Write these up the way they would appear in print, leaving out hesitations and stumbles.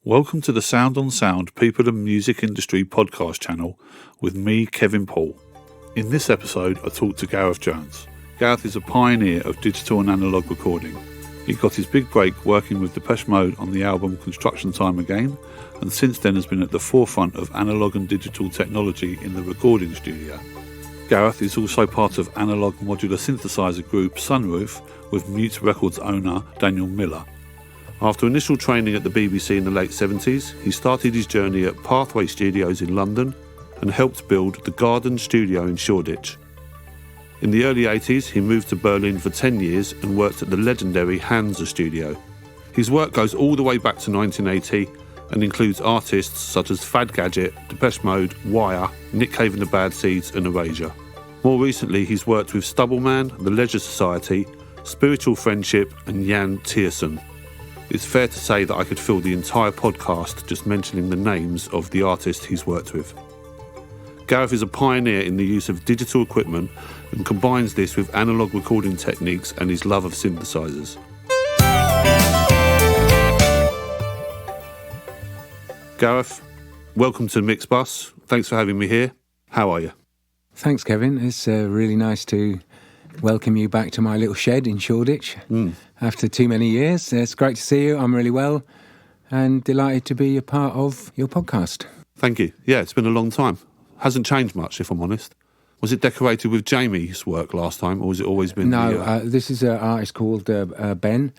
Welcome to the Sound on Sound People and Music Industry podcast channel with me, Kevin Paul. In this episode, I talk to Gareth Jones. Gareth is a pioneer of digital and analogue recording. He got his big break working with Depeche Mode on the album Construction Time Again, and since then has been at the forefront of analogue and digital technology in the recording studio. Gareth is also part of analog modular synthesizer group Sunroof with Mute Records owner Daniel Miller. After initial training at the BBC in the late 70s, he started his journey at Pathway Studios in London and helped build the Garden Studio in Shoreditch. In the early 80s, he moved to Berlin for 10 years and worked at the legendary Hansa Studio. His work goes all the way back to 1980 and includes artists such as Fad Gadget, Depeche Mode, Wire, Nick Cave and the Bad Seeds and Erasure. More recently, he's worked with Stubbleman, The Leisure Society, Spiritual Friendship and Jan Tiersen. It's fair to say that I could fill the entire podcast just mentioning the names of the artists he's worked with. Gareth is a pioneer in the use of digital equipment and combines this with analogue recording techniques and his love of synthesizers. Gareth, welcome to MixBus. Thanks for having me here. How are you? Thanks, Kevin. It's really nice to welcome you back to my little shed in Shoreditch after too many years. It's great to see you. I'm really well and delighted to be a part of your podcast. Thank you. Yeah, it's been a long time. Hasn't changed much, if I'm honest. Was it decorated with Jamie's work last time, or has it always been... No, this is an artist called Ben.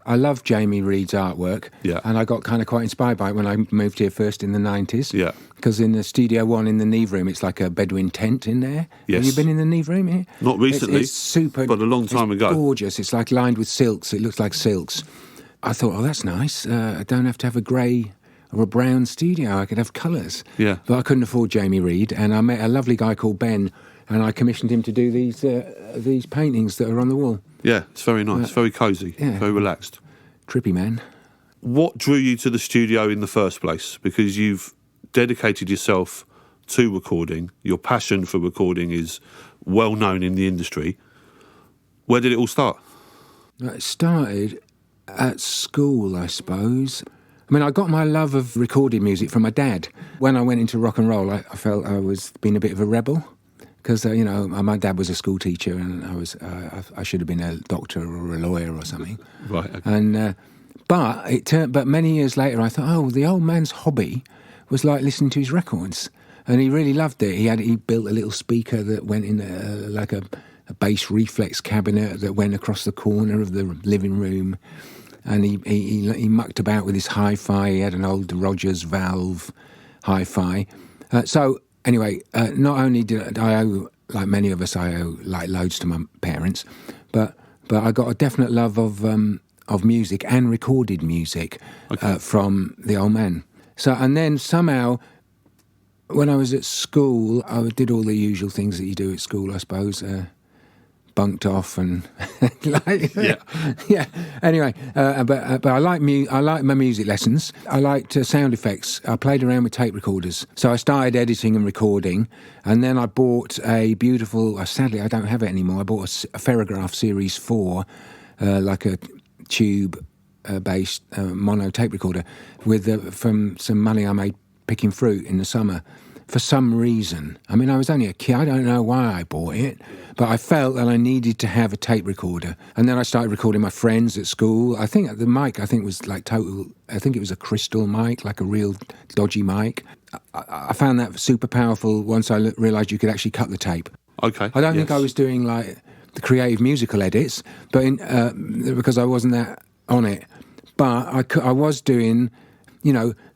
I love Jamie Reed's artwork, and I got kind of quite inspired by it when I moved here first in the 90s. Yeah. Because in the Studio One, in the Neve Room, it's like a Bedouin tent in there. Yes. Have you been in the Neve Room here? Not recently, it's super, but a long time ago. It's gorgeous. It's like lined with silks. It looks like silks. I thought, oh, that's nice. I don't have to have a grey or a brown studio. I could have colours. Yeah. But I couldn't afford Jamie Reed, and I met a lovely guy called Ben, and I commissioned him to do these paintings that are on the wall. Yeah, it's very nice, very cosy, very relaxed. Trippy man. What drew you to the studio in the first place? Because you've dedicated yourself to recording. Your passion for recording is well known in the industry. Where did it all start? It started at school, I suppose. I mean, I got my love of recorded music from my dad. When I went into rock and roll, I felt I was being a bit of a rebel. Because, my dad was a school teacher and I should have been a doctor or a lawyer or something. Right. Okay. And but many years later, I thought, the old man's hobby was like listening to his records. And he really loved it. He built a little speaker that went in like a bass reflex cabinet that went across the corner of the living room. And he mucked about with his hi-fi. He had an old Rogers Valve hi-fi. Anyway, not only did I owe, like many of us, I owe like loads to my parents, but I got a definite love of music and recorded music from the old man. So, and then somehow, when I was at school, I did all the usual things that you do at school, I suppose. Bunked off and Anyway, but I like my music lessons. I liked sound effects. I played around with tape recorders, so I started editing and recording, and then I bought a beautiful. Sadly, I don't have it anymore. I bought a Ferrograph Series 4, like a tube based mono tape recorder from some money I made picking fruit in the summer. For some reason, I mean, I was only a kid. I don't know why I bought it, but I felt that I needed to have a tape recorder. And then I started recording my friends at school. I think the mic, was like total. I think it was a crystal mic, like a real dodgy mic. I found that super powerful once I realised you could actually cut the tape. Okay. I don't think I was doing like the creative musical edits, but because I wasn't that on it. But I was doing,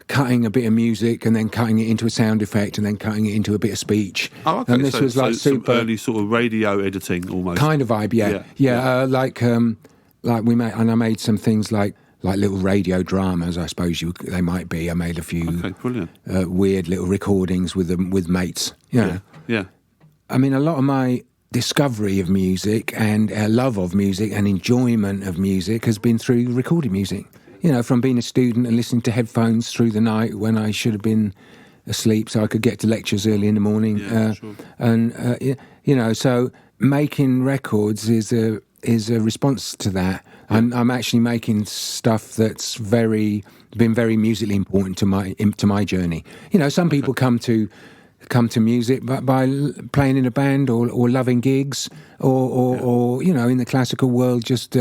cutting a bit of music and then cutting it into a sound effect and then cutting it into a bit of speech. Oh, okay. And this was like super early sort of radio editing almost. Kind of vibe, yeah. Like we made, and I made some things like little radio dramas, I suppose they might be. I made a few brilliant. Weird little recordings with mates. Yeah. I mean, a lot of my discovery of music and love of music and enjoyment of music has been through recorded music. From being a student and listening to headphones through the night when I should have been asleep so I could get to lectures early in the morning. Yeah, sure. And, so making records is is a response to that. I'm actually making stuff that's been very musically important to my journey. Some people come to music by playing in a band or loving gigs or in the classical world just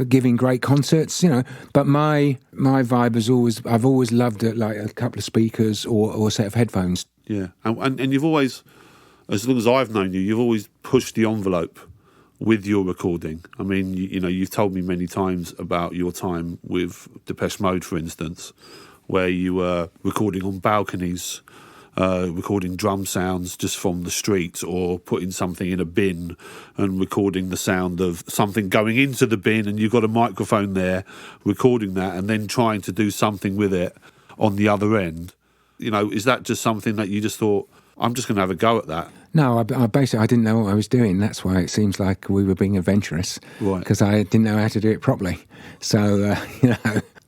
giving great concerts. But my vibe is I've always loved it, like a couple of speakers or a set of headphones. Yeah, and you've always, as long as I've known you, you've always pushed the envelope with your recording. I mean, you've told me many times about your time with Depeche Mode, for instance, where you were recording on balconies, recording drum sounds just from the streets, or putting something in a bin and recording the sound of something going into the bin, and you've got a microphone there recording that, and then trying to do something with it on the other end. Is that just something that you just thought, I'm just going to have a go at that? No, I basically didn't know what I was doing. That's why it seems like we were being adventurous, right? Because I didn't know how to do it properly. So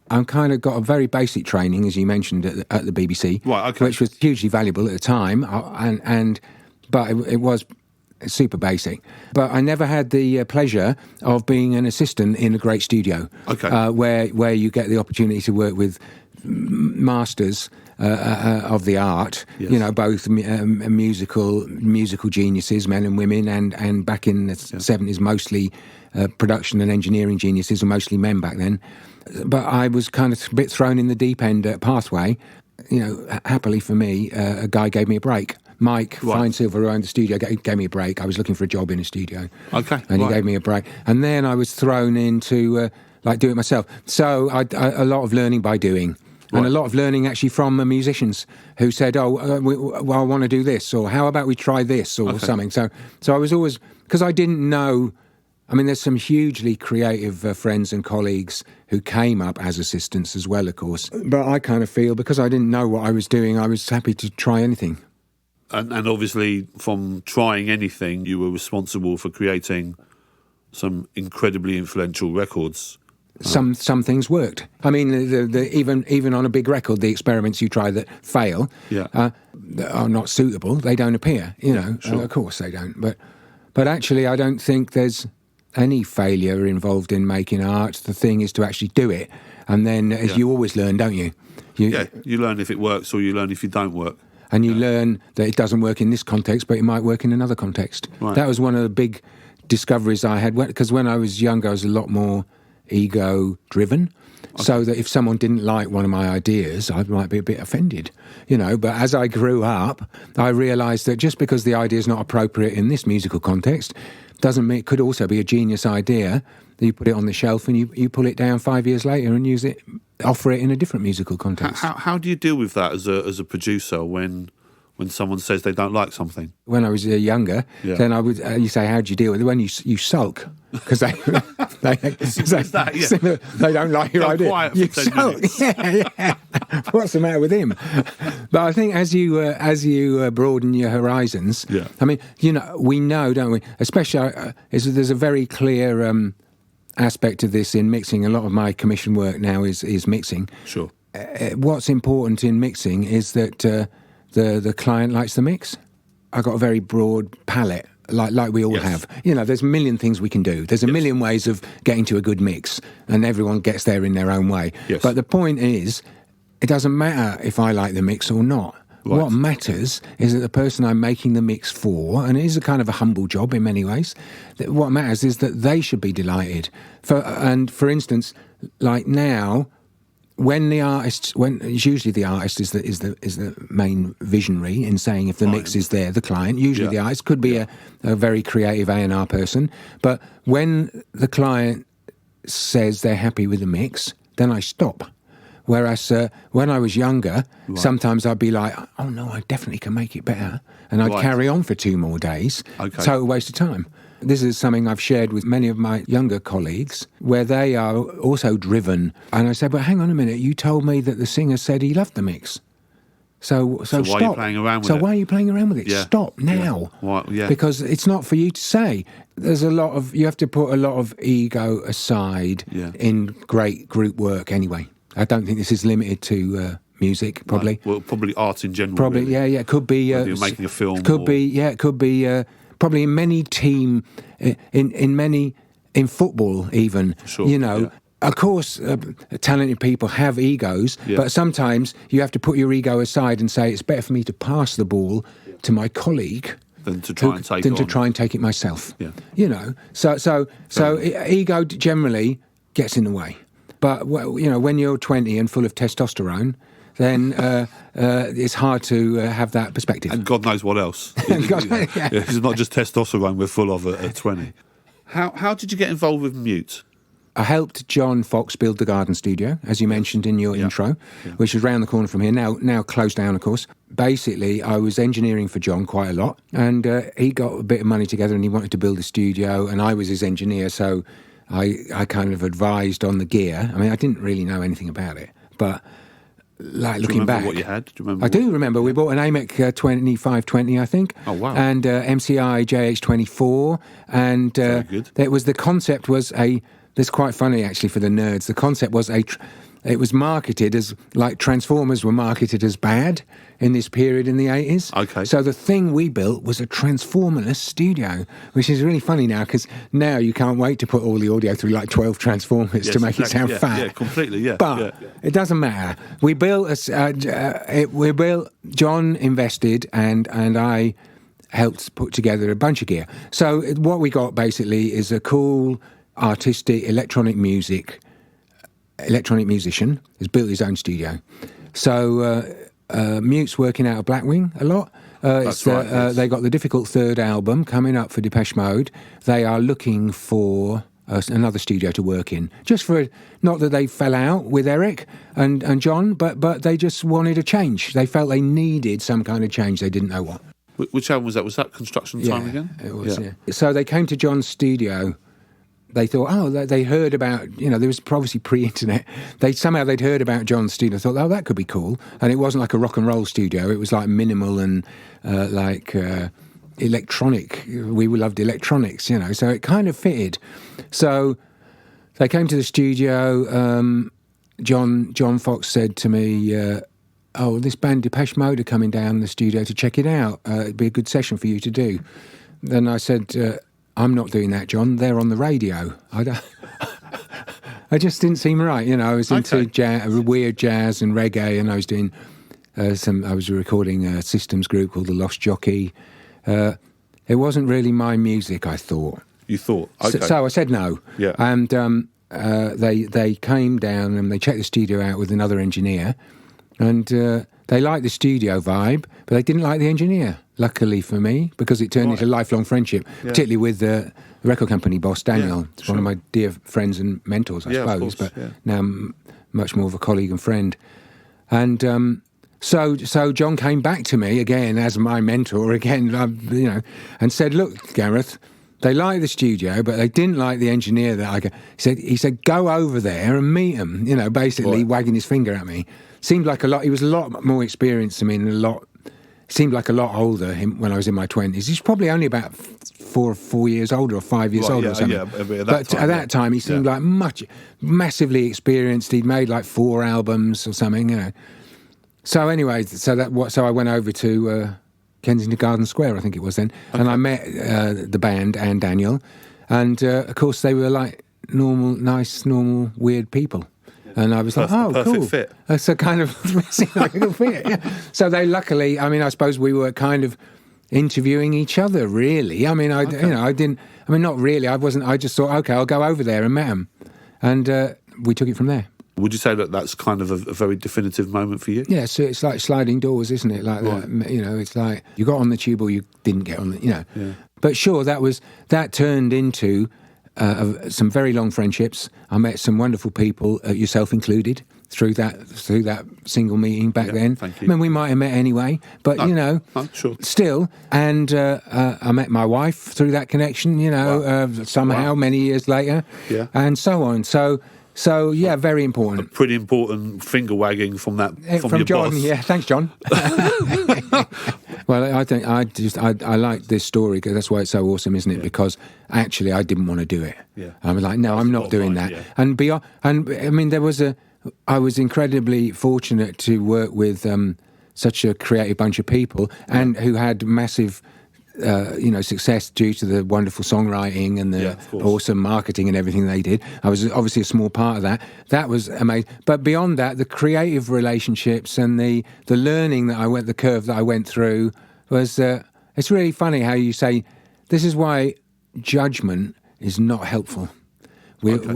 I'm kind of got a very basic training, as you mentioned, at the BBC, right? Okay. Which was hugely valuable at the time, but it was super basic. But I never had the pleasure of being an assistant in a great studio, okay, where you get the opportunity to work with masters of the art, yes. Both musical geniuses, men and women, and back in the 70s, mostly production and engineering geniuses, and mostly men back then. But I was kind of a bit thrown in the deep end at Pathway. Happily for me, a guy gave me a break. Mike Finesilver, who owned the studio, gave me a break. I was looking for a job in a studio. Okay. And he gave me a break. And then I was thrown into, do it myself. So a lot of learning by doing. And a lot of learning actually from musicians who said, I want to do this, or how about we try this, or something. So I was always, because I didn't know, there's some hugely creative friends and colleagues who came up as assistants as well, of course. But I kind of feel, because I didn't know what I was doing, I was happy to try anything. And obviously, from trying anything, you were responsible for creating some incredibly influential records. Some things worked. Even on a big record, the experiments you try that fail that are not suitable, they don't appear. Sure. Of course they don't. But actually, I don't think there's any failure involved in making art. The thing is to actually do it, and then as you always learn, don't you? You learn if it works, or you learn if you don't work. And you learn that it doesn't work in this context, but it might work in another context. Right. That was one of the big discoveries I had, because when I was younger, I was a lot more ego-driven, so that if someone didn't like one of my ideas, I might be a bit offended, But as I grew up, I realised that just because the idea is not appropriate in this musical context, doesn't mean it could also be a genius idea. You put it on the shelf and you pull it down 5 years later and use it, offer it in a different musical context. How do you deal with that as a producer when someone says they don't like something? When I was younger, then I would. You say, how do you deal with it? When you sulk, because they don't like your idea. You sulk. Yeah. What's the matter with him? But I think as you broaden your horizons, we know, don't we? Especially, there's a very clear aspect of this in mixing. A lot of my commission work now is mixing. Sure. What's important in mixing is that the client likes the mix. I got a very broad palette, like we all have. There's a million things we can do. There's a million ways of getting to a good mix, and everyone gets there in their own way. Yes. But the point is, it doesn't matter if I like the mix or not. Right. What matters is that the person I'm making the mix for, and it is a kind of a humble job in many ways, that what matters is that they should be delighted. For instance, like now, when it's usually the artist is the main visionary in saying if the mix is there, the client, usually the artist, could be a very creative A&R person, but when the client says they're happy with the mix, then I stop. Whereas when I was younger, sometimes I'd be like, oh no, I definitely can make it better, and I'd carry on for 2 more days. Okay. Total waste of time. This is something I've shared with many of my younger colleagues, where they are also driven. And I said, but hang on a minute, you told me that the singer said he loved the mix. So stop. Why are you playing around with it? So why are you playing around with it? Yeah. Stop now. Yeah. Because it's not for you to say. You have to put a lot of ego aside in great group work anyway. I don't think this is limited to music, probably. No. Well, probably art in general. Probably, really. It could be. Whether you're making a film. It could be. Probably in many in football even, Sure, you know. yeah. Of course, talented people have egos, but sometimes you have to put your ego aside and say, it's better for me to pass the ball to my colleague than to try and take it myself. Yeah. You know, so ego generally gets in the way. But, you know, when you're 20 and full of testosterone, then it's hard to have that perspective. And God knows what else. It's not just testosterone we're full of at 20. How did you get involved with Mute? I helped John Foxx build the garden studio, as you mentioned in your intro, which is round the corner from here, now closed down, of course. Basically, I was engineering for John quite a lot, and he got a bit of money together and he wanted to build a studio, and I was his engineer, so I kind of advised on the gear. I mean, I didn't really know anything about it, but like looking back... what you had? Do you remember? I do remember. We bought an AMEC 2520, I think. Oh, wow. And MCI JH24, and Very good. the concept was a... That's quite funny, actually, for the nerds. The concept was it was marketed as, like Transformers were marketed as bad in this period in the 80s. Okay. So the thing we built was a Transformerless studio, which is really funny now, because now you can't wait to put all the audio through like 12 Transformers to make it sound fat. Yeah, completely, yeah. But it doesn't matter. We built John invested, and I helped put together a bunch of gear. So what we got, basically, is a cool... artistic electronic musician has built his own studio. So Mute's working out of Blackwing a lot. That's right, yes. They got the difficult third album coming up for Depeche Mode. They are looking for another studio to work in. Just for, not that they fell out with Eric and John, but they just wanted a change. They felt they needed some kind of change. They didn't know what. Which album was that? Was that Construction Time again? It was, yeah. So they came to John's studio. They thought, they heard about, you know, there was obviously pre-internet. They'd heard about John's studio. Thought, that could be cool. And it wasn't like a rock and roll studio. It was like minimal and electronic. We loved electronics, you know, so it kind of fitted. So they came to the studio. John Foxx said to me, this band Depeche Mode are coming down the studio to check it out. It'd be a good session for you to do. Then I said... I'm not doing that, John. They're on the radio. I just didn't seem right, you know. I was into weird jazz and reggae, and I was doing I was recording a systems group called The Lost Jockey. It wasn't really my music, I thought. You thought? Okay. So I said no. Yeah. And they came down and they checked the studio out with another engineer, and they liked the studio vibe, but they didn't like the engineer. Luckily for me, because it turned into a lifelong friendship, particularly with the record company boss, Daniel. It's one of my dear friends and mentors, I suppose, but now much more of a colleague and friend. And so John came back to me again as my mentor, again, you know, and said, look, Gareth, they like the studio, but they didn't like the engineer that he said, go over there and meet him, you know, basically wagging his finger at me. Seemed like he was a lot more experienced than me and seemed like a lot older when I was in my 20s. He's probably only about 4 years older or 5 years older or something. But at that time, he seemed like massively experienced. He'd made like 4 albums or something, you know. So anyway, so I went over to Kensington Garden Square, I think it was then, and I met the band and Daniel, and of course they were like nice, normal, weird people. And I was like, cool. Fit. That's a kind of seemed like a good fit. Yeah. So they luckily, I mean, I suppose we were kind of interviewing each other, really. I mean, not really. I just thought, okay, I'll go over there and met him. And we took it from there. Would you say that that's kind of a very definitive moment for you? Yeah, so it's like sliding doors, isn't it? Like that, you know, it's like you got on the tube or you didn't get on the, you know. Yeah. But sure, that turned into some very long friendships. I met some wonderful people, yourself included, through that single meeting back then. Thank you. I mean, we might have met anyway, but sure. Still. And I met my wife through that connection, you know, somehow many years later, and so on. So yeah, very important. A pretty important finger wagging from your John, boss. yeah, thanks, John. Well, I like this story because that's why it's so awesome, isn't it? Yeah. Because actually, I didn't want to do it. Yeah. I was like, no, I'm not doing that. Yeah. And I mean, I was incredibly fortunate to work with such a creative bunch of people and who had massive success due to the wonderful songwriting and the awesome marketing and everything they did. I was obviously a small part of that. That was amazing. But beyond that, the creative relationships and the learning the curve that I went through was, it's really funny how you say, this is why judgment is not helpful.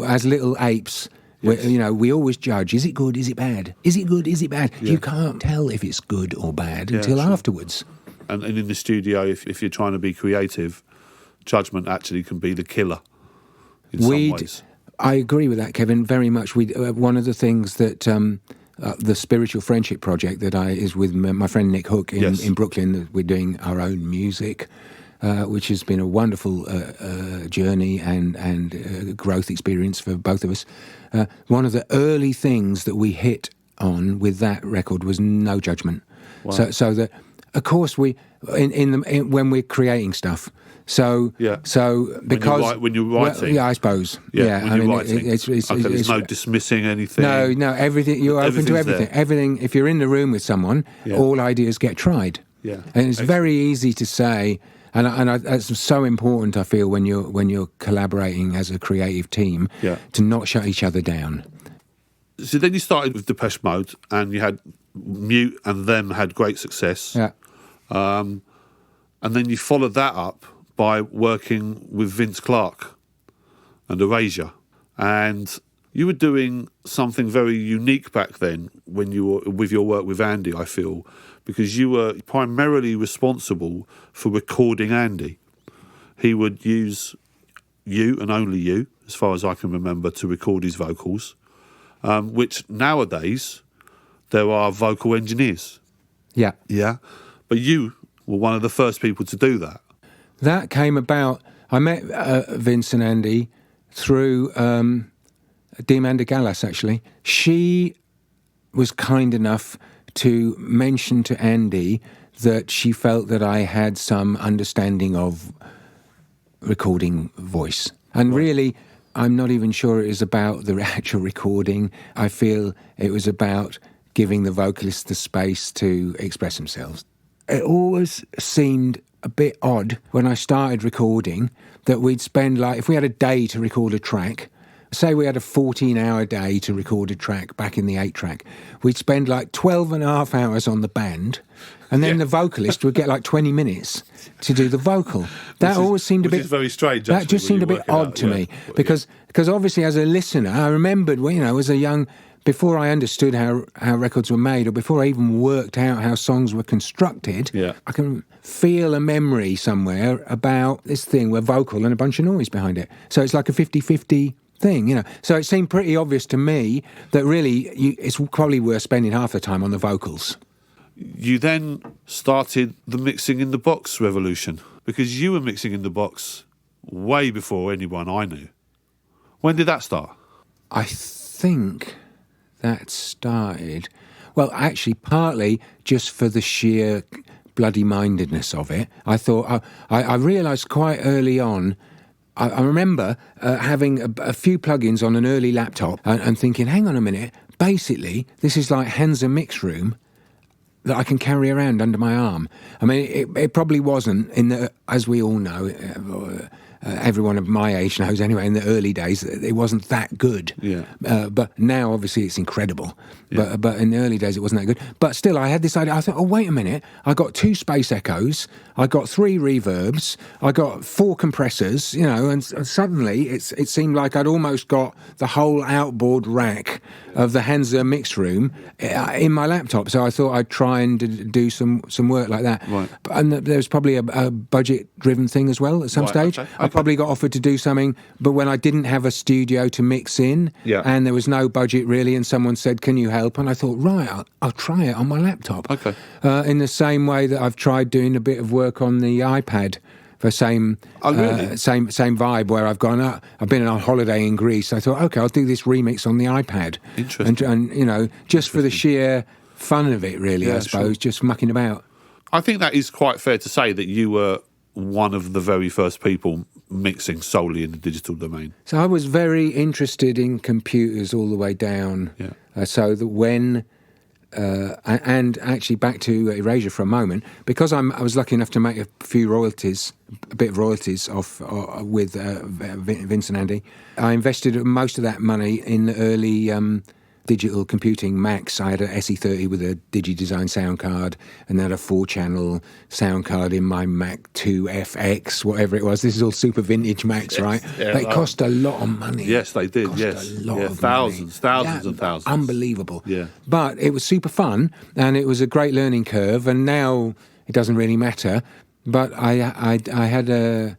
As little apes, we always judge. Is it good? Is it bad? Is it good? Is it bad? Yeah. You can't tell if it's good or bad until afterwards. And in the studio, if you're trying to be creative, judgment actually can be the killer in some ways. I agree with that, Kevin, very much. One of the things that the Spiritual Friendship Project that is with my friend Nick Hook in Brooklyn, that we're doing our own music, which has been a wonderful journey and growth experience for both of us. One of the early things that we hit on with that record was no judgment. Wow. So that, of course, we when we're creating stuff. So because when you're writing, I suppose. When you're writing, there's no dismissing anything. No, everything. You're open to everything. There. Everything. If you're in the room with someone, all ideas get tried. Yeah, and it's very easy to say. And it's so important, I feel, when you're collaborating as a creative team, to not shut each other down. So then you started with Depeche Mode, and you had Mute and Them had great success. Yeah. And then you followed that up by working with Vince Clarke and Erasure. And you were doing something very unique back then when you were with your work with Andy, I feel, because you were primarily responsible for recording Andy. He would use you and only you, as far as I can remember, to record his vocals, which nowadays there are vocal engineers. Yeah. Yeah. But you were one of the first people to do that. That came about, I met Vince and Andy through Dimanda Gallas, actually. She was kind enough to mention to Andy that she felt that I had some understanding of recording voice. And really, I'm not even sure it was about the actual recording. I feel it was about giving the vocalists the space to express themselves. It always seemed a bit odd when I started recording that we'd spend, like, if we had a day to record a track, say we had a 14-hour day to record a track back in the 8-track, we'd spend like 12 and a half hours on the band, and then the vocalist would get like 20 minutes to do the vocal. That always seemed a bit... Which is very strange, actually. That just seemed a bit odd to me, because obviously as a listener, I remembered, as a young... Before I understood how records were made, or before I even worked out how songs were constructed, I can feel a memory somewhere about this thing where vocal and a bunch of noise behind it. So it's like a 50-50 thing, So it seemed pretty obvious to me that really it's probably worth spending half the time on the vocals. You then started the mixing in the box revolution, because you were mixing in the box way before anyone I knew. When did that start? I think that started, well, actually, partly just for the sheer bloody-mindedness of it. I thought, I realised quite early on, I remember having a few plugins on an early laptop and thinking, hang on a minute, basically, this is like Hansa Mix Room that I can carry around under my arm. I mean, it probably wasn't, as we all know, everyone of my age knows anyway, in the early days, it wasn't that good. Yeah. But now, obviously, it's incredible. Yeah. But in the early days, it wasn't that good. But still, I had this idea. I thought, oh, wait a minute. I got 2 space echoes. I got 3 reverbs. I got 4 compressors, and suddenly it seemed like I'd almost got the whole outboard rack of the Hansa Mix Room in my laptop. So I thought I'd try and do some work like that. Right. And there was probably a budget-driven thing as well at some stage. Okay. I probably got offered to do something, but when I didn't have a studio to mix in, and there was no budget really, and someone said, can you help? And I thought, right, I'll try it on my laptop. Okay. In the same way that I've tried doing a bit of work on the iPad for same vibe, where I've gone, I've been on holiday in Greece. I thought, okay, I'll do this remix on the iPad. Interesting. And just for the sheer fun of it, really, I suppose, just mucking about. I think that is quite fair to say that you were one of the very first people mixing solely in the digital domain. So I was very interested in computers all the way down, so that when and actually back to Erasure for a moment, because I was lucky enough to make a bit of royalties off with Vince and Andy. I invested most of that money in the early digital computing Macs. I had an SE30 with a DigiDesign sound card, and then a 4-channel sound card in my Mac 2 FX, whatever it was. This is all super vintage Macs, right? Yeah, they cost a lot of money. Yes, they did. Cost Yes, a lot of thousands and thousands. Unbelievable. Yeah, but it was super fun, and it was a great learning curve. And now it doesn't really matter. But I had a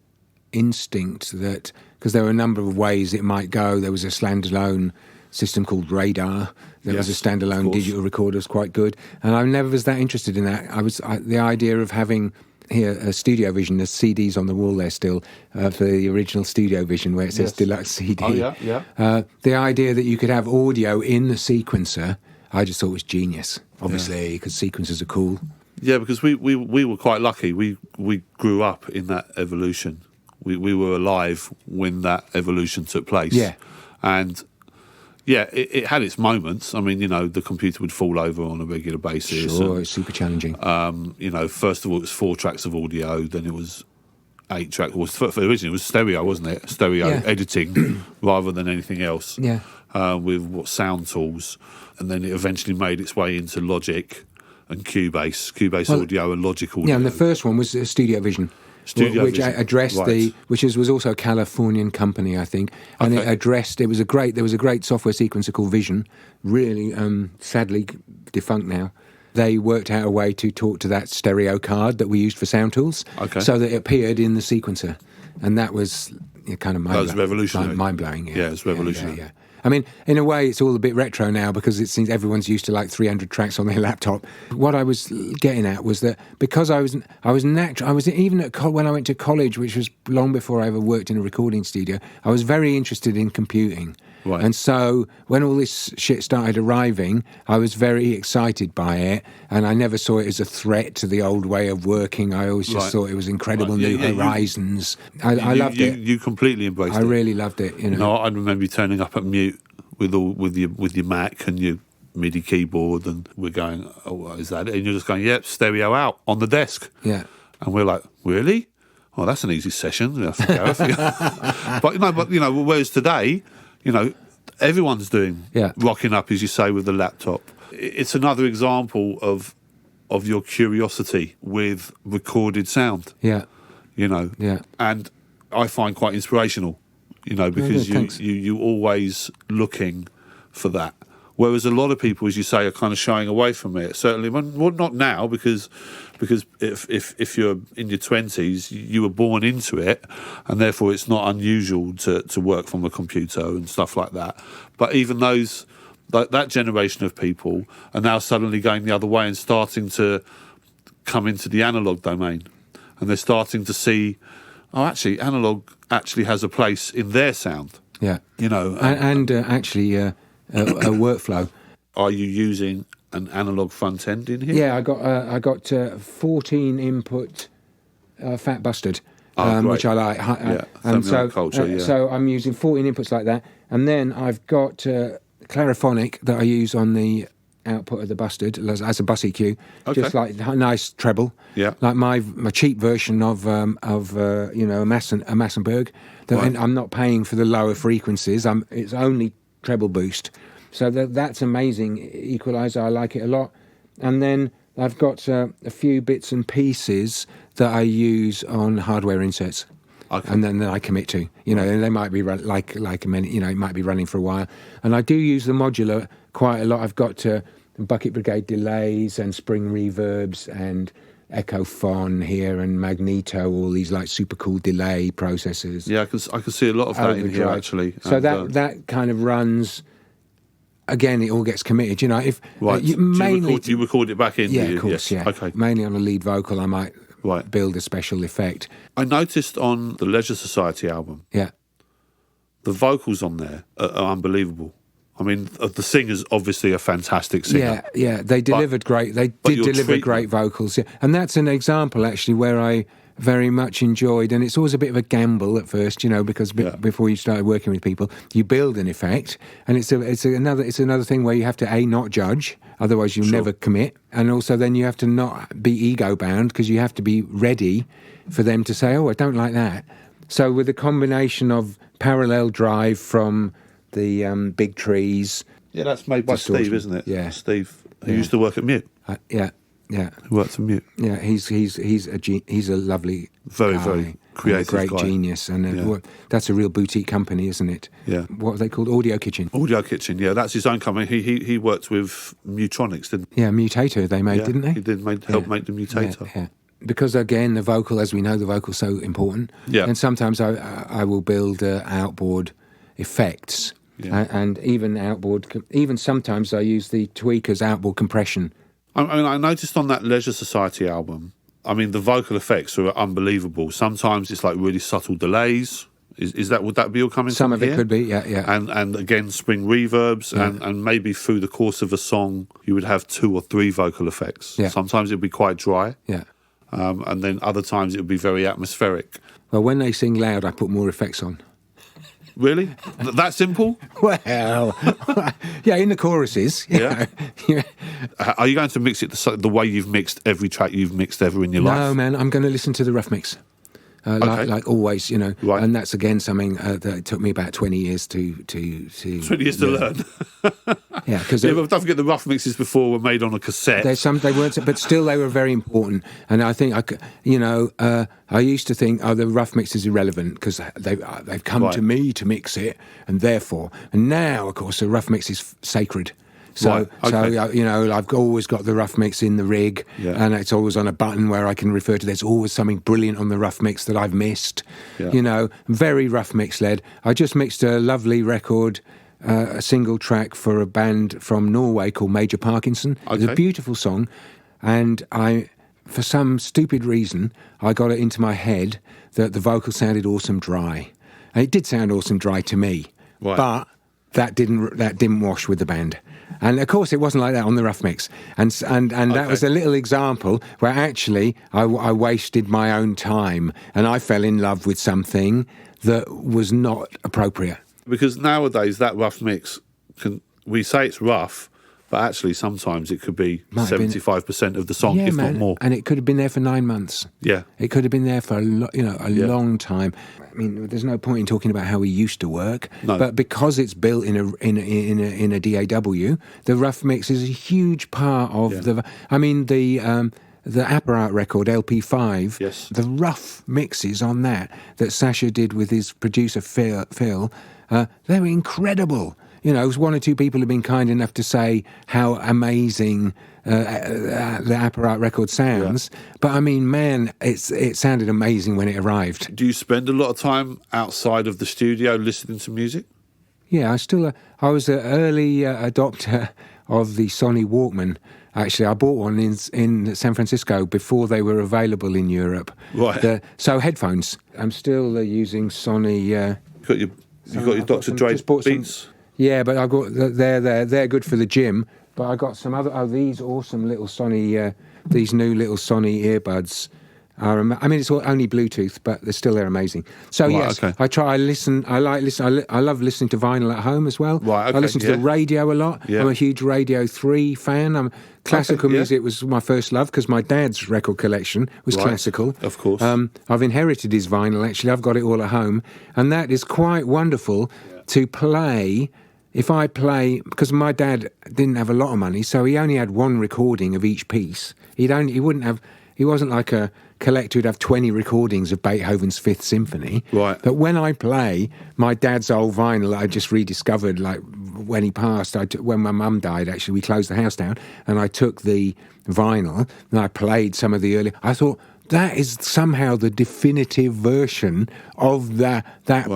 instinct that, because there were a number of ways it might go. There was a standalone system called Radar. There was a standalone digital recorder, was quite good, and I never was that interested in that. The idea of having here a Studio Vision. There's CDs on the wall there still for the original Studio Vision where it says Deluxe CD. Oh yeah. The idea that you could have audio in the sequencer, I just thought was genius. Obviously, because sequencers are cool. Yeah, because we were quite lucky. We grew up in that evolution. We were alive when that evolution took place. Yeah, and. Yeah, it had its moments. I mean, the computer would fall over on a regular basis. Sure, it's super challenging. First of all, it was 4 tracks of audio, then it was 8 tracks. Originally, it was stereo, wasn't it? Stereo editing rather than anything else. Yeah. With sound tools. And then it eventually made its way into Logic and Cubase audio and Logic audio. Yeah, and the first one was Studio Vision. Which addressed which was also a Californian company, I think, and it addressed. There was a great software sequencer called Vision, really sadly defunct now. They worked out a way to talk to that stereo card that we used for sound tools, so that it appeared in the sequencer, and that was kind of revolutionary, mind blowing. Yeah, it's revolutionary. Yeah. I mean, in a way, it's all a bit retro now because it seems everyone's used to like 300 tracks on their laptop. What I was getting at was that because I was even when I went to college, which was long before I ever worked in a recording studio, I was very interested in computing. Right. And so when all this shit started arriving, I was very excited by it, and I never saw it as a threat to the old way of working. I always just thought it was incredible new horizons. I loved it. You completely embraced it. I really loved it. I remember you turning up at Mute with your Mac and your MIDI keyboard, and we're going, "Oh, what is that?" And you're just going, "Yep, stereo out on the desk." Yeah. And we're like, "Really? Oh, that's an easy session." But whereas today, everyone's doing rocking up, as you say, with the laptop. It's another example of your curiosity with recorded sound. Yeah. And I find quite inspirational, because you're always looking for that. Whereas a lot of people, as you say, are kind of shying away from it. Certainly, well, not now, because if you're in your 20s, you were born into it, and therefore it's not unusual to work from a computer and stuff like that. But even that generation of people are now suddenly going the other way and starting to come into the analog domain, and they're starting to see, actually, analog actually has a place in their sound. Yeah, actually. A workflow. Are you using an analog front end in here? Yeah, I got 14 input Fat Bustard, which I like. So I'm using 14 inputs like that, and then I've got Clariphonic that I use on the output of the Bustard as a bus EQ, just like a nice treble. Yeah, like my cheap version of a Massenburg. I'm not paying for the lower frequencies. It's only treble boost, so that's amazing equalizer. I like it a lot. And then I've got a few bits and pieces that I use on hardware inserts, and then I commit to. They might be like a minute. It might be running for a while, and I do use the modular quite a lot. I've got Bucket Brigade delays and spring reverbs and Echophon here and Magneto, all these like super cool delay processors. Yeah, I can see a lot of that in here actually. So that kind of runs. Again, it all gets committed. If you record it back in. Yeah, of course. Yes. Yeah. Okay. Mainly on a lead vocal, I might build a special effect. I noticed on the Leisure Society album. Yeah. The vocals on there are unbelievable. I mean, the singer's obviously a fantastic singer. Yeah, they delivered great. They did deliver great vocals. Yeah. And that's an example, actually, where I very much enjoyed, and it's always a bit of a gamble at first, because before you start working with people, you build an effect, and it's another thing where you have to not judge, otherwise you'll never commit, and also then you have to not be ego bound because you have to be ready for them to say, "Oh, I don't like that." So with a combination of parallel drive from the Big Trees, that's made by Steve, isn't it? Yeah, Steve, who used to work at Mute. Yeah, who works at Mute. Yeah, he's a lovely, very guy, very creative, great guy. Genius, and that's a real boutique company, isn't it? Yeah. What are they called? Audio Kitchen. Audio Kitchen. Yeah, that's his own company. He worked with Mutronics, didn't he? Yeah, Mutator they made, didn't they? He did help make the Mutator. Yeah. Because again, the vocal, as we know, the vocal's so important. Yeah. And sometimes I will build outboard effects, and even sometimes I use the Tweakers outboard compression. I noticed on that Leisure Society album, the vocal effects are unbelievable. Sometimes it's like really subtle delays. Would that be all coming Some from of it here? could be, yeah. And again, spring reverbs, and maybe through the course of a song, you would have 2 or 3 vocal effects. Yeah. Sometimes it would be quite dry. Yeah. And then other times it would be very atmospheric. Well, when they sing loud, I put more effects on. Really? That simple? Well, yeah, in the choruses. Yeah. Yeah. Are you going to mix it the way you've mixed every track you've mixed ever in your life? No, man, I'm going to listen to the rough mix. Like always, Right. And that's again something that it took me about 20 years to 20 years to learn. Yeah, because but don't forget the rough mixes before were made on a cassette. they weren't, but still they were very important. And I think I used to think, the rough mix is irrelevant because they've come to me to mix it, and now of course the rough mix is sacred. So, I've always got the rough mix in the rig, and it's always on a button where I can refer to. There's always something brilliant on the rough mix that I've missed. Yeah. Very rough mix led. I just mixed a lovely record, a single track for a band from Norway called Major Parkinson. Okay. It's a beautiful song, and for some stupid reason, I got it into my head that the vocal sounded awesome dry, and it did sound awesome dry to me, right. But that didn't wash with the band. And of course, it wasn't like that on the rough mix, and that was a little example where actually I wasted my own time, and I fell in love with something that was not appropriate. Because nowadays that rough mix we say it's rough, but actually sometimes it could be 75% of the song, if not more. And it could have been there for 9 months. Yeah, it could have been there for a long time. There's no point in talking about how we used to work, but because it's built in a DAW, the rough mix is a huge part of the Apparat record LP5. Yes. The rough mixes on that Sasha did with his producer Phil, they were incredible. One or two people have been kind enough to say how amazing the Apparat record sounds. But it sounded amazing when it arrived. Do you spend a lot of time outside of the studio listening to music? Yeah, I was an early adopter of the Sony Walkman. Actually, I bought one in San Francisco before they were available in Europe. Right. So headphones. I'm still using Sony. You got your Dr. Dre Beats. Yeah, but I got they're good for the gym. But I got some other these awesome little Sony these new little Sony earbuds. It's only Bluetooth, but they're amazing. So yes, okay. I listen. I love listening to vinyl at home as well. Right, okay, I listen to the radio a lot. Yeah. I'm a huge Radio 3 fan. Classical music was my first love because my dad's record collection was classical. Of course. I've inherited his vinyl. Actually, I've got it all at home, and that is quite wonderful to play. If I play, because my dad didn't have a lot of money, so he only had one recording of each piece. He wasn't like a collector who'd have 20 recordings of Beethoven's Fifth Symphony. Right. But when I play my dad's old vinyl, I just rediscovered, like when he passed, when my mum died, actually, we closed the house down, and I took the vinyl and I played some of the early. I thought, that is somehow the definitive version of that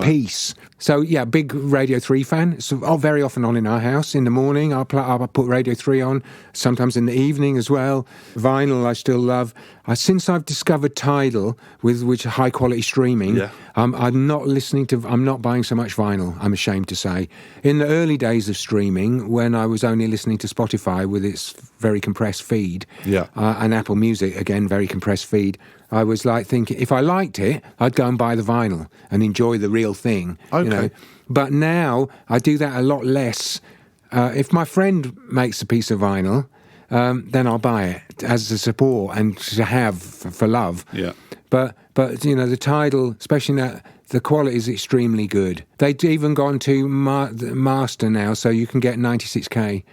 piece. So, yeah, big Radio 3 fan. It's very often on in our house. In the morning, I'll put Radio 3 on, sometimes in the evening as well. Vinyl, I still love. Since I've discovered Tidal, which high-quality streaming, I'm not buying so much vinyl, I'm ashamed to say. In the early days of streaming, when I was only listening to Spotify with its very compressed feed, and Apple Music, again, very compressed feed, I was like thinking, if I liked it, I'd go and buy the vinyl and enjoy the real thing. Okay. You know? But now I do that a lot less. If my friend makes a piece of vinyl, then I'll buy it as a support and to have for love. Yeah. But you know, the Tidal, especially now, the quality is extremely good. They've even gone to master now, so you can get 96K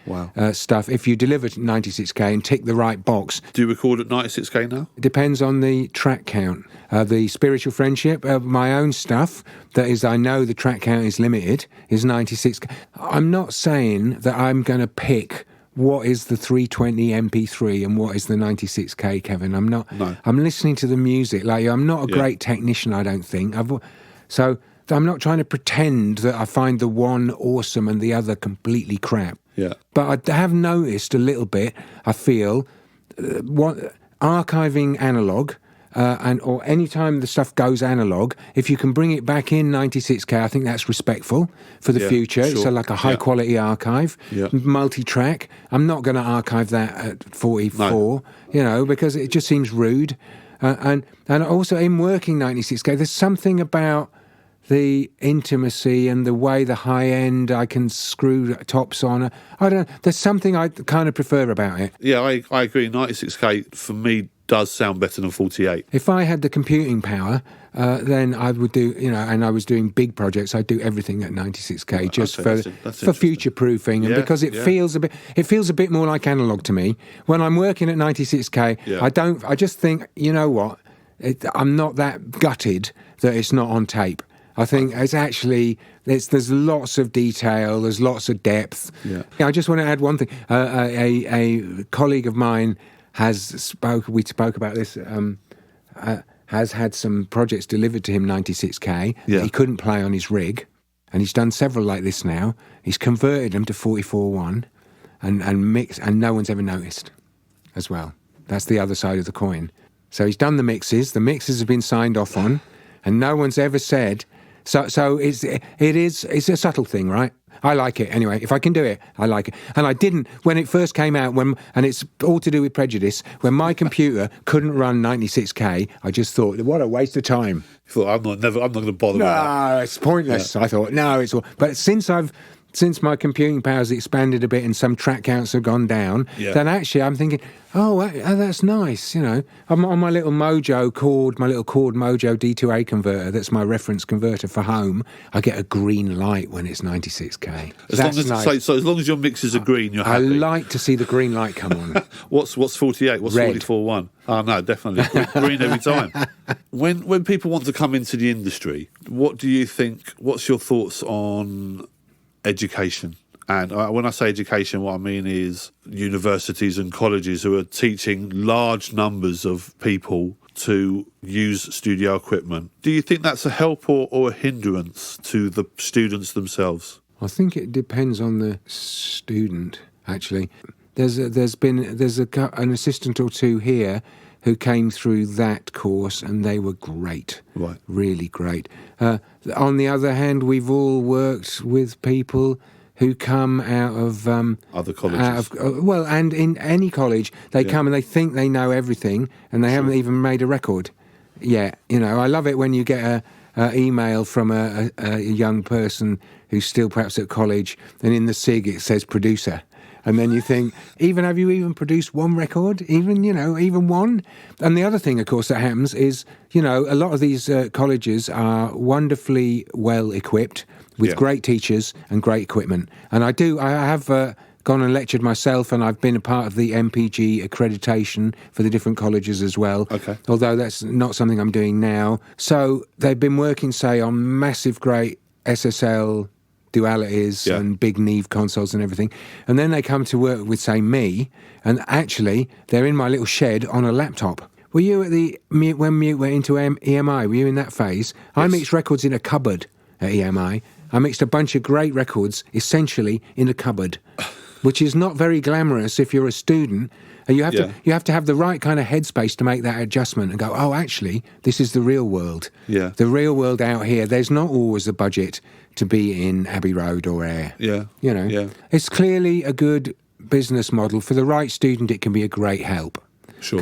stuff if you deliver 96K and tick the right box. Do you record at 96K now? It depends on the track count. The Spiritual Friendship, my own stuff, that is, I know the track count is limited, is 96K. I'm not saying that I'm going to pick what is the 320 MP3 and what is the 96K, Kevin. I'm not. No. I'm listening to the music. Like, I'm not a great technician, I don't think. So I'm not trying to pretend that I find the one awesome and the other completely crap. Yeah. But I have noticed a little bit, I feel, archiving analog, or any time the stuff goes analog, if you can bring it back in 96K, I think that's respectful for the future. Sure. It's like a high-quality archive, multi-track. I'm not going to archive that at 44, you know, because it just seems rude. And also in working 96K, there's something about the intimacy and the way the high end I can screw tops on. I don't know. There's something I kind of prefer about it. Yeah, I agree. 96K for me does sound better than 48. If I had the computing power, then I would do, you know, and I was doing big projects, I'd do everything at 96K just for future proofing, and because it feels a bit more like analog to me. When I'm working at 96K, I just think, you know what, I'm not that gutted that it's not on tape. I think it's actually, there's lots of detail, there's lots of depth. Yeah. I just want to add one thing. A colleague of mine we spoke about this, has had some projects delivered to him 96K that he couldn't play on his rig, and he's done several like this now. He's converted them to 44.1 and mixed, and no one's ever noticed as well. That's the other side of the coin. So he's done the mixes have been signed off on, and no one's ever said. So it's a subtle thing, right? I like it anyway. If I can do it, I like it. And I didn't when it first came out. And it's all to do with prejudice. When my computer couldn't run 96K, I just thought, what a waste of time. You thought, I'm not going to bother with that. No, it's pointless. Yeah. I thought, no, it's all. But since my computing power's expanded a bit and some track counts have gone down, then actually I'm thinking, oh, that's nice, you know. I'm on my little Chord Mojo D2A converter, that's my reference converter for home. I get a green light when it's 96K. So as long as your mixes are green, you're happy. I like to see the green light come on. What's 48? What's 44.1? Oh, no, definitely. Green every time. When people want to come into the industry, what do you think, what's your thoughts on education? And when I say education, what I mean is universities and colleges who are teaching large numbers of people to use studio equipment. Do you think that's a help or a hindrance to the students themselves? I think it depends on the student, actually. There's an assistant or two here who came through that course, and they were great, really great. On the other hand, we've all worked with people who come out of other colleges. And in any college, they come and they think they know everything, and they haven't even made a record yet. You know, I love it when you get a email from a young person who's still perhaps at college, and in the SIG it says producer. And then you think, have you even produced one record? Even one? And the other thing, of course, that happens is, a lot of these colleges are wonderfully well equipped with great teachers and great equipment. And I have gone and lectured myself, and I've been a part of the MPG accreditation for the different colleges as well. Okay. Although that's not something I'm doing now. So they've been working, say, on massive, great SSL dualities and big Neve consoles and everything, and then they come to work with, say, me, and actually they're in my little shed on a laptop. Were you at when Mute went into EMI? Were you in that phase? Yes. I mixed records in a cupboard at EMI. I mixed a bunch of great records essentially in a cupboard, which is not very glamorous if you're a student. You have to have the right kind of headspace to make that adjustment and go, oh, actually, this is the real world. Yeah. The real world out here. There's not always a budget to be in Abbey Road or Ayr. Yeah. Yeah. It's clearly a good business model. For the right student, it can be a great help. Sure.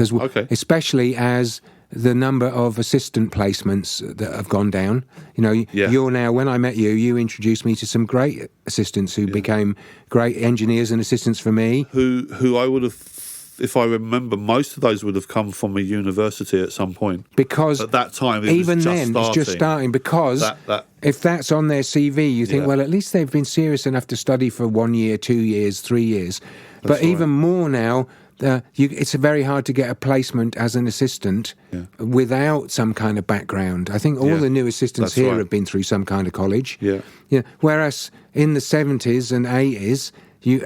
Especially as the number of assistant placements that have gone down. You know, you're now, when I met you, you introduced me to some great assistants who became great engineers and assistants for me. Who I would have, if I remember, most of those would have come from a university at some point. Because at that time, it's just starting. Because if that's on their CV, you think, well, at least they've been serious enough to study for 1 year, 2 years, 3 years. But even more now, it's very hard to get a placement as an assistant without some kind of background. I think all the new assistants have been through some kind of college. Whereas in the 70s and 80s,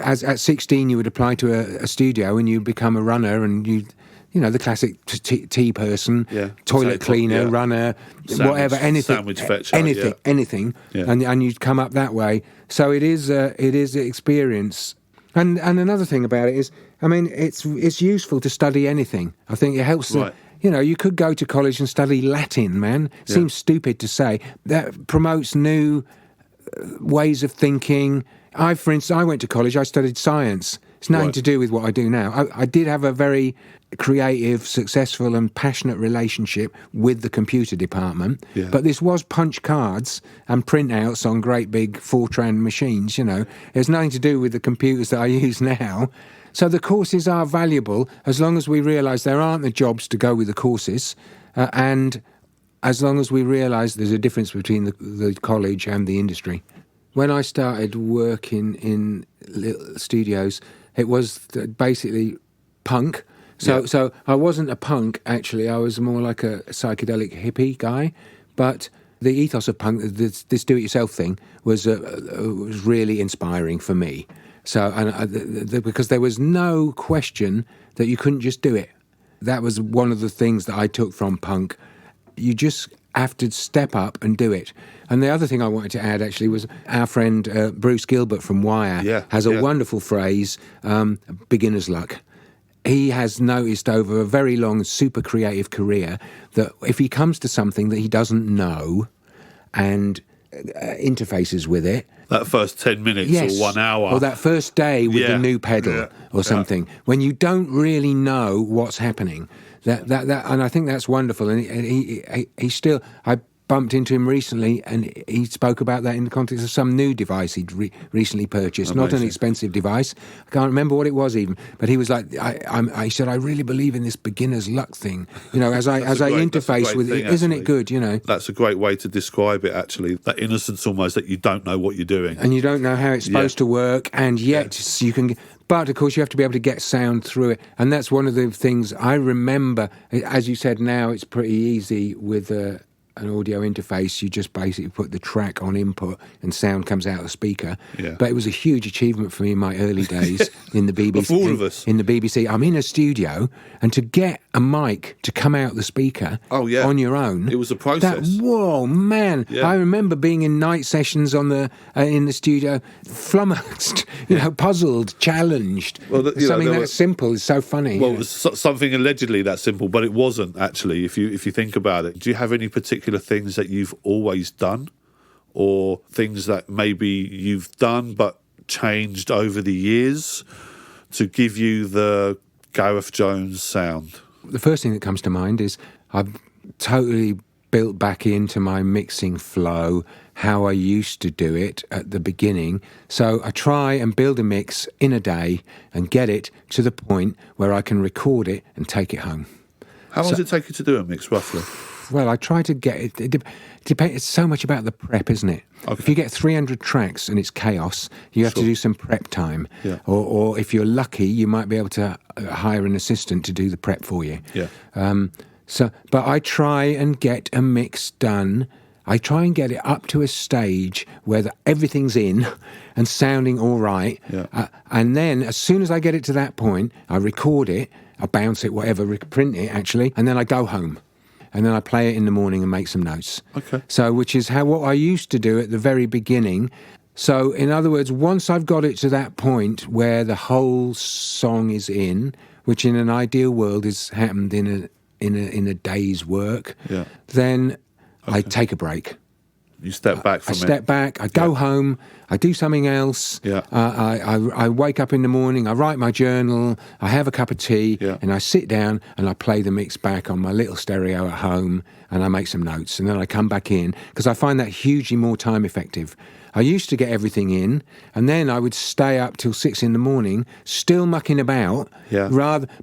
at 16 you would apply to a studio and you become a runner, and you know, the classic tea person, toilet cleaner, runner, whatever, anything, sandwich fetcher, anything, and you'd come up that way. So it is experience. And another thing about it is, I mean, it's useful to study anything. I think it helps. You know, you could go to college and study Latin, man. Seems stupid to say. That promotes new ways of thinking. For instance, I went to college, I studied science. It's nothing to do with what I do now. I did have a very creative, successful and passionate relationship with the computer department. But this was punch cards and printouts on great big Fortran machines, you know. There's nothing to do with the computers that I use now. So the courses are valuable as long as we realise there aren't the jobs to go with the courses, and as long as we realise there's a difference between the college and the industry. When I started working in little studios, it was basically punk. So I wasn't a punk, actually. I was more like a psychedelic hippie guy. But the ethos of punk, this do-it-yourself thing, was really inspiring for me. So, because there was no question that you couldn't just do it. That was one of the things that I took from punk. You just have to step up and do it. And the other thing I wanted to add, actually, was our friend Bruce Gilbert from Wire has a wonderful phrase, beginner's luck. He has noticed over a very long, super creative career that if he comes to something that he doesn't know and interfaces with it, that first 10 minutes or 1 hour. Or that first day with the new pedal or something, when you don't really know what's happening. That and I think that's wonderful. And he still, I bumped into him recently, and he spoke about that in the context of some new device he'd recently purchased. Amazing. Not an expensive device. I can't remember what it was even, but he was like, I said, I really believe in this beginner's luck thing. You know, as I interface with it, isn't it good? You know, that's a great way to describe it. Actually, that innocence almost, that you don't know what you're doing, and you don't know how it's supposed to work, and yet you can. But, of course, you have to be able to get sound through it. And that's one of the things I remember. As you said, now it's pretty easy with an audio interface. You just basically put the track on input and sound comes out of the speaker. But it was a huge achievement for me in my early days in the BBC. For all of us. In the BBC. I'm in a studio, and to get a mic to come out the speaker on your own. It was a process. Whoa, man. I remember being in night sessions in the studio, flummoxed, puzzled, challenged. Well, something that simple is so funny. Well, something allegedly that simple, but it wasn't actually, if you think about it. Do you have any particular things that you've always done, or things that maybe you've done but changed over the years to give you the Gareth Jones sound? The first thing that comes to mind is I've totally built back into my mixing flow how I used to do it at the beginning. So I try and build a mix in a day and get it to the point where I can record it and take it home. How long does it take you to do a mix, roughly? Well, I try to get it. It depends. It's so much about the prep, isn't it? Okay. If you get 300 tracks and it's chaos, you have to do some prep time. Or if you're lucky, you might be able to hire an assistant to do the prep for you. But I try and get a mix done. I try and get it up to a stage where everything's in and sounding all right. And then as soon as I get it to that point, I record it, I bounce it, whatever, print it actually, and then I go home. And then I play it in the morning and make some notes. Okay. So, which is what I used to do at the very beginning. So, in other words, once I've got it to that point where the whole song is in, which in an ideal world has happened in a day's work, then I take a break. You step back from I step back, I go home, I do something else. Yeah. I wake up in the morning, I write my journal, I have a cup of tea, and I sit down and I play the mix back on my little stereo at home, and I make some notes, and then I come back in, because I find that hugely more time effective. I used to get everything in, and then I would stay up till 6 a.m, still mucking about. Yeah.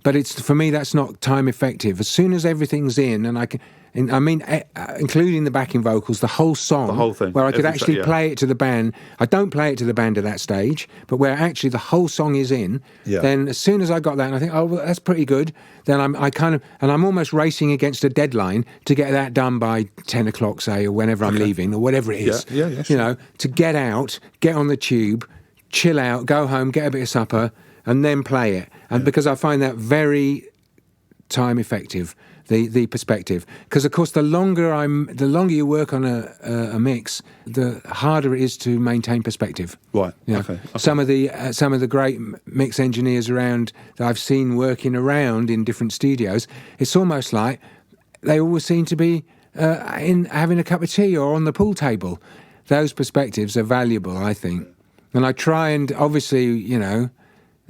But for me, that's not time effective. As soon as everything's in, and I can, including the backing vocals, the whole song, the whole thing, where I could actually play it to the band. I don't play it to the band at that stage, but where actually the whole song is in. Yeah. Then as soon as I got that, and I think, oh, well, that's pretty good. Then I'm almost racing against a deadline to get that done by 10 o'clock, say, or whenever I'm leaving, or whatever it is. Yeah, sure. You know, to get out, get on the tube, chill out, go home, get a bit of supper, and then play it. And because I find that very time effective, the perspective. Because of course, the longer you work on a mix, the harder it is to maintain perspective. Right. You know, Okay. Some of the great mix engineers around that I've seen working around in different studios, it's almost like they always seem to be in having a cup of tea or on the pool table. Those perspectives are valuable, I think. And I try and, obviously, you know,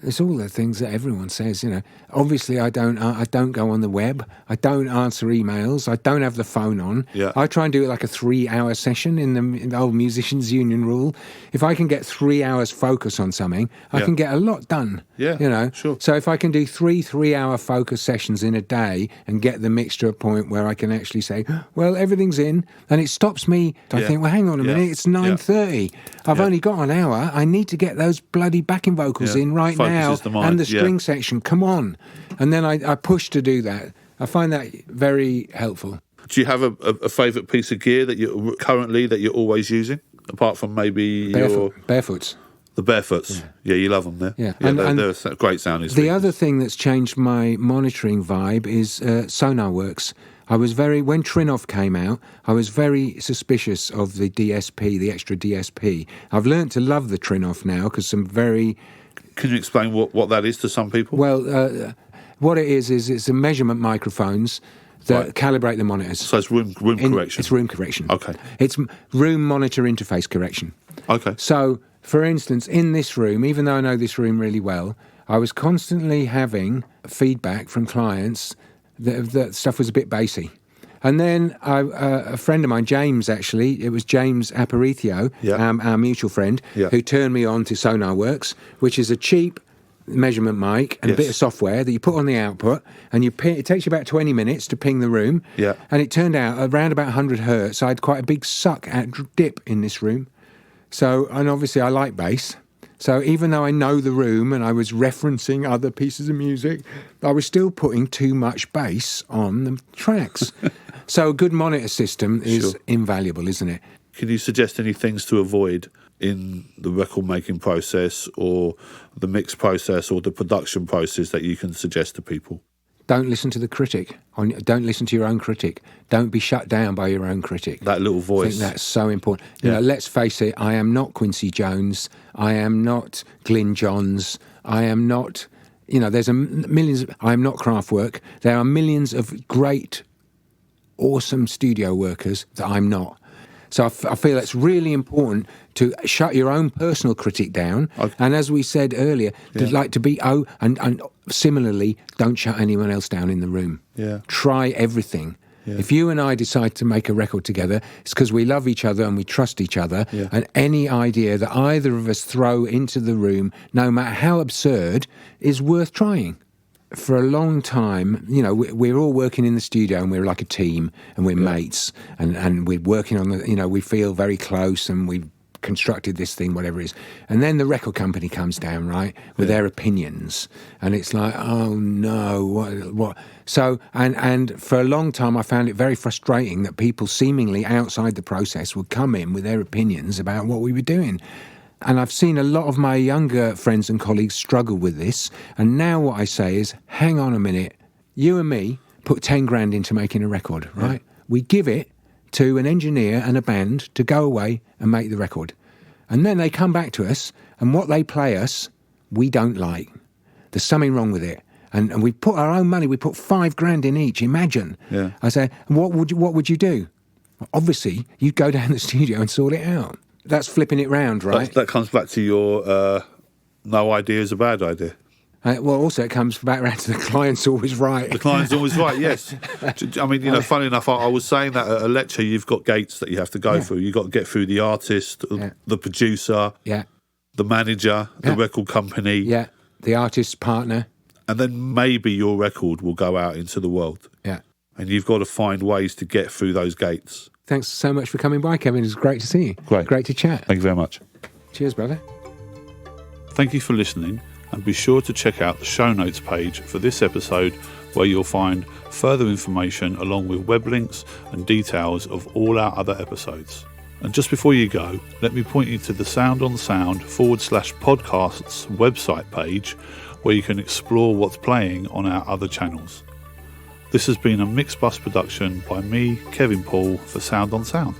it's all the things that everyone says, you know. Obviously, I don't go on the web. I don't answer emails. I don't have the phone on. Yeah. I try and do it like a 3-hour session in the old musicians' union rule. If I can get 3 hours focus on something, I can get a lot done. Yeah, you know. sure. So if I can do 3-hour focus sessions in a day and get the mix to a point where I can actually say, well, everything's in, and it stops me. I think, well, hang on a minute, it's 9:30. I've only got an hour. I need to get those bloody backing vocals in right now. And the string section, come on. And then I push to do that. I find that very helpful. Do you have a favourite piece of gear that you're always using, apart from maybe Barefoots? The Barefoots. Yeah, you love them, Yeah. They're great sounding. The other thing that's changed my monitoring vibe is SonarWorks. When Trinov came out, I was very suspicious of the DSP, the extra DSP. I've learnt to love the Trinov now, because Can you explain what that is to some people? Well, what it is it's a measurement microphones that calibrate the monitors. So it's room correction? It's room correction. Okay. It's room monitor interface correction. Okay. So, for instance, in this room, even though I know this room really well, I was constantly having feedback from clients that stuff was a bit bassy. And then a friend of mine, James, actually, it was James Aparicio, our mutual friend, who turned me on to SonarWorks, which is a cheap measurement mic and a bit of software that you put on the output, and it takes you about 20 minutes to ping the room. Yeah. And it turned out around about 100 hertz, I had quite a big suck at dip in this room. So, and obviously I like bass. So even though I know the room and I was referencing other pieces of music, I was still putting too much bass on the tracks. So a good monitor system is invaluable, isn't it? Can you suggest any things to avoid in the record-making process or the mix process or the production process that you can suggest to people? Don't listen to the critic. Don't listen to your own critic. Don't be shut down by your own critic. That little voice. I think that's so important. You know, let's face it, I am not Quincy Jones. I am not Glyn Johns. I am not, you know, there's millions. I am not Kraftwerk. There are millions of great, awesome studio workers that I'm not. So I feel it's really important to shut your own personal critic down. And as we said earlier, and similarly, don't shut anyone else down in the room. Yeah. Try everything. Yeah. If you and I decide to make a record together, it's because we love each other and we trust each other. Yeah. And any idea that either of us throw into the room, no matter how absurd, is worth trying. For a long time, you know, we're all working in the studio and we're like a team and we're mates and we're working on the, you know, we feel very close and we've constructed this thing, whatever it is. And then the record company comes down, right, with their opinions. And it's like, oh no, what? So, and for a long time I found it very frustrating that people seemingly outside the process would come in with their opinions about what we were doing. And I've seen a lot of my younger friends and colleagues struggle with this. And now what I say is, hang on a minute. You and me put 10 grand into making a record, right? Yeah. We give it to an engineer and a band to go away and make the record. And then they come back to us, and what they play us, we don't like. There's something wrong with it. And we put our own money, we put 5 grand in each, imagine. Yeah. I say, what would you do? Obviously, you'd go down the studio and sort it out. That's flipping it round, right? That comes back to your no idea is a bad idea. Well, also it comes back around to the client's always right. The client's always right, yes. I mean, funny enough, I was saying that at a lecture, you've got gates that you have to go through. You've got to get through the artist, the producer, the manager, the record company. Yeah, the artist's partner. And then maybe your record will go out into the world. Yeah. And you've got to find ways to get through those gates. Thanks so much for coming by, Kevin. It's great to see you. Great to chat. Thank you very much. Cheers, brother. Thank you for listening, and be sure to check out the show notes page for this episode, where you'll find further information along with web links and details of all our other episodes. And just before you go, let me point you to the Sound on Sound /podcasts website page, where you can explore what's playing on our other channels. This has been a MixBus production by me, Kevin Paul, for Sound on Sound.